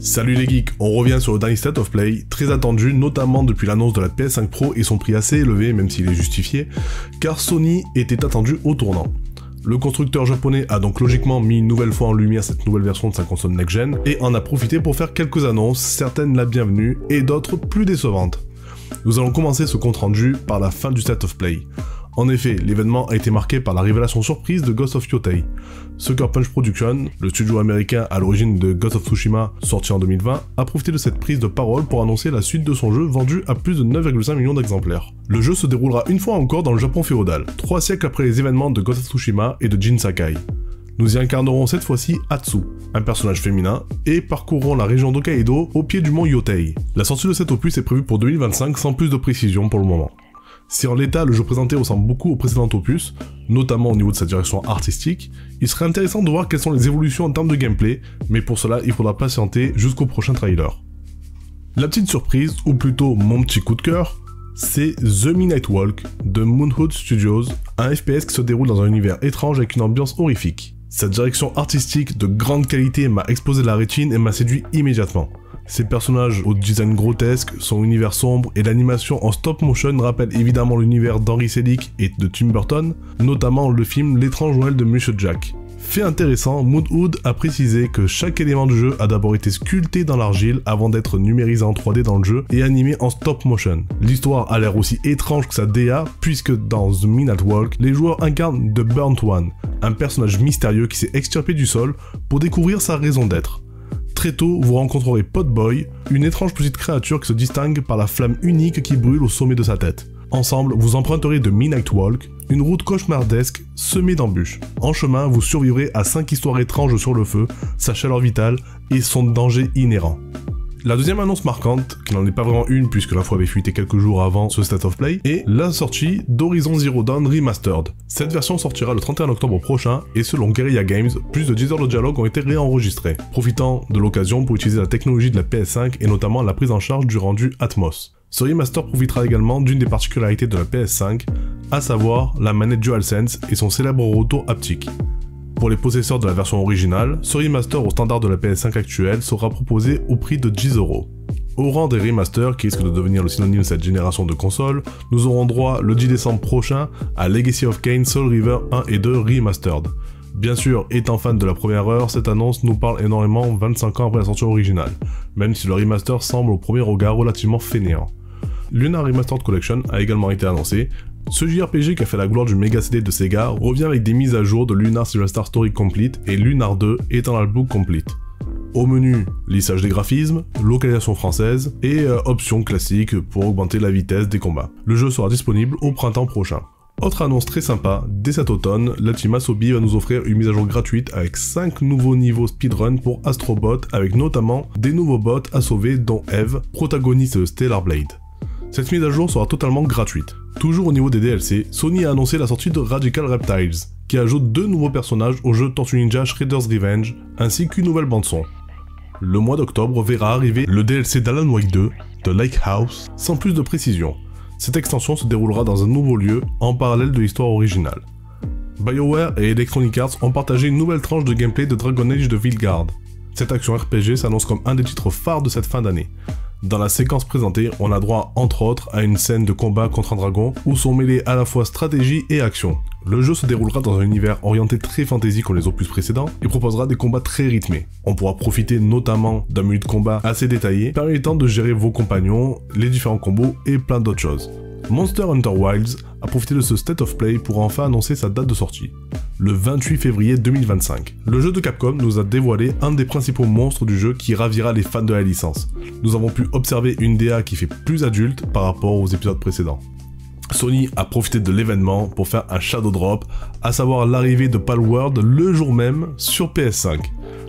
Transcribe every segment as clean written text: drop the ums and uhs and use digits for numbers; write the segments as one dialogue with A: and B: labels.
A: Salut les geeks, on revient sur le dernier State of Play, très attendu notamment depuis l'annonce de la PS5 Pro et son prix assez élevé même s'il est justifié, car Sony était attendu au tournant. Le constructeur japonais a donc logiquement mis une nouvelle fois en lumière cette nouvelle version de sa console next-gen et en a profité pour faire quelques annonces, certaines la bienvenue et d'autres plus décevantes. Nous allons commencer ce compte rendu par la fin du State of Play. En effet, l'événement a été marqué par la révélation surprise de Ghost of Yotei. Sucker Punch Productions, le studio américain à l'origine de Ghost of Tsushima sorti en 2020, a profité de cette prise de parole pour annoncer la suite de son jeu vendu à plus de 9,5 millions d'exemplaires. Le jeu se déroulera une fois encore dans le Japon féodal, 3 siècles après les événements de Ghost of Tsushima et de Jin Sakai. Nous y incarnerons cette fois-ci Atsu, un personnage féminin, et parcourrons la région d'Hokkaido au pied du mont Yotei. La sortie de cet opus est prévue pour 2025 sans plus de précision pour le moment. Si en l'état le jeu présenté ressemble beaucoup au précédent opus, notamment au niveau de sa direction artistique, il serait intéressant de voir quelles sont les évolutions en termes de gameplay, mais pour cela il faudra patienter jusqu'au prochain trailer. La petite surprise, ou plutôt mon petit coup de cœur, c'est The Midnight Walk de Moonhood Studios, un FPS qui se déroule dans un univers étrange avec une ambiance horrifique. Sa direction artistique de grande qualité m'a explosé la rétine et m'a séduit immédiatement. Ces personnages au design grotesque, son univers sombre et l'animation en stop motion rappellent évidemment l'univers d'Henry Selick et de Tim Burton, notamment le film L'étrange Noël de Monsieur Jack. Fait intéressant, Moonhood a précisé que chaque élément du jeu a d'abord été sculpté dans l'argile avant d'être numérisé en 3D dans le jeu et animé en stop motion. L'histoire a l'air aussi étrange que sa DA, puisque dans The Midnight Walk, les joueurs incarnent The Burnt One, un personnage mystérieux qui s'est extirpé du sol pour découvrir sa raison d'être. Très tôt, vous rencontrerez Potboy, une étrange petite créature qui se distingue par la flamme unique qui brûle au sommet de sa tête. Ensemble, vous emprunterez de Midnight Walk, une route cauchemardesque semée d'embûches. En chemin, vous survivrez à 5 histoires étranges sur le feu, sa chaleur vitale et son danger inhérent. La deuxième annonce marquante, qui n'en est pas vraiment une puisque l'info avait fuité quelques jours avant ce State of Play, est la sortie d'Horizon Zero Dawn Remastered. Cette version sortira le 31 octobre prochain et selon Guerrilla Games, plus de 10 heures de dialogue ont été réenregistrées, profitant de l'occasion pour utiliser la technologie de la PS5 et notamment la prise en charge du rendu Atmos. Ce remaster profitera également d'une des particularités de la PS5, à savoir la manette DualSense et son célèbre retour haptique. Pour les possesseurs de la version originale, ce remaster au standard de la PS5 actuelle sera proposé au prix de 10€. Au rang des remasters, qui risquent de devenir le synonyme de cette génération de consoles, nous aurons droit le 10 décembre prochain à Legacy of Kain Soul River 1 et 2 Remastered. Bien sûr, étant fan de la première heure, cette annonce nous parle énormément 25 ans après la sortie originale, même si le remaster semble au premier regard relativement fainéant. Lunar Remastered Collection a également été annoncé. Ce JRPG qui a fait la gloire du Mega CD de Sega revient avec des mises à jour de Lunar Silverstar Story Complete et Lunar 2 Eternal Blue Complete. Au menu, lissage des graphismes, localisation française et options classiques pour augmenter la vitesse des combats. Le jeu sera disponible au printemps prochain. Autre annonce très sympa, dès cet automne, la team Asobi va nous offrir une mise à jour gratuite avec 5 nouveaux niveaux speedrun pour Astro Bot avec notamment des nouveaux bots à sauver dont Eve, protagoniste de Stellar Blade. Cette mise à jour sera totalement gratuite. Toujours au niveau des DLC, Sony a annoncé la sortie de Radical Reptiles, qui ajoute 2 nouveaux personnages au jeu Tortue Ninja Shredder's Revenge, ainsi qu'une nouvelle bande-son. Le mois d'octobre verra arriver le DLC d'Alan Wake 2, The Lake House, sans plus de précision. Cette extension se déroulera dans un nouveau lieu, en parallèle de l'histoire originale. BioWare et Electronic Arts ont partagé une nouvelle tranche de gameplay de Dragon Age de Vilgard. Cette action RPG s'annonce comme un des titres phares de cette fin d'année. Dans la séquence présentée, on a droit entre autres à une scène de combat contre un dragon où sont mêlés à la fois stratégie et action. Le jeu se déroulera dans un univers orienté très fantasy comme les opus précédents et proposera des combats très rythmés. On pourra profiter notamment d'un menu de combat assez détaillé permettant de gérer vos compagnons, les différents combos et plein d'autres choses. Monster Hunter Wilds a profité de ce State of Play pour enfin annoncer sa date de sortie, le 28 février 2025. Le jeu de Capcom nous a dévoilé un des principaux monstres du jeu qui ravira les fans de la licence. Nous avons pu observer une DA qui fait plus adulte par rapport aux épisodes précédents. Sony a profité de l'événement pour faire un shadow drop, à savoir l'arrivée de Palworld le jour même sur PS5.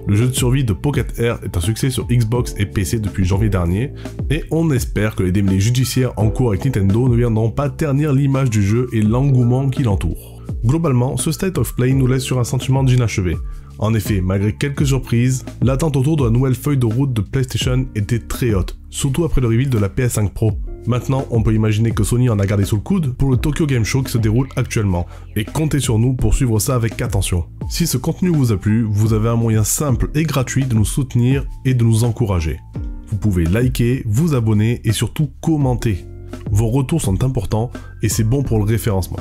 A: Le jeu de survie de Pocket Air est un succès sur Xbox et PC depuis janvier dernier, et on espère que les démêlés judiciaires en cours avec Nintendo ne viendront pas ternir l'image du jeu et l'engouement qui l'entoure. Globalement, ce State of Play nous laisse sur un sentiment d'inachevé. En effet, malgré quelques surprises, l'attente autour de la nouvelle feuille de route de PlayStation était très haute, surtout après le reveal de la PS5 Pro. Maintenant, on peut imaginer que Sony en a gardé sous le coude pour le Tokyo Game Show qui se déroule actuellement, et comptez sur nous pour suivre ça avec attention. Si ce contenu vous a plu, vous avez un moyen simple et gratuit de nous soutenir et de nous encourager. Vous pouvez liker, vous abonner et surtout commenter. Vos retours sont importants et c'est bon pour le référencement.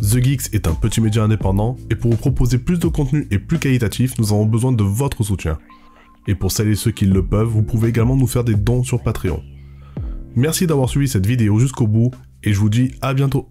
A: The Geeks est un petit média indépendant et pour vous proposer plus de contenu et plus qualitatif, nous avons besoin de votre soutien. Et pour celles et ceux qui le peuvent, vous pouvez également nous faire des dons sur Patreon. Merci d'avoir suivi cette vidéo jusqu'au bout et je vous dis à bientôt.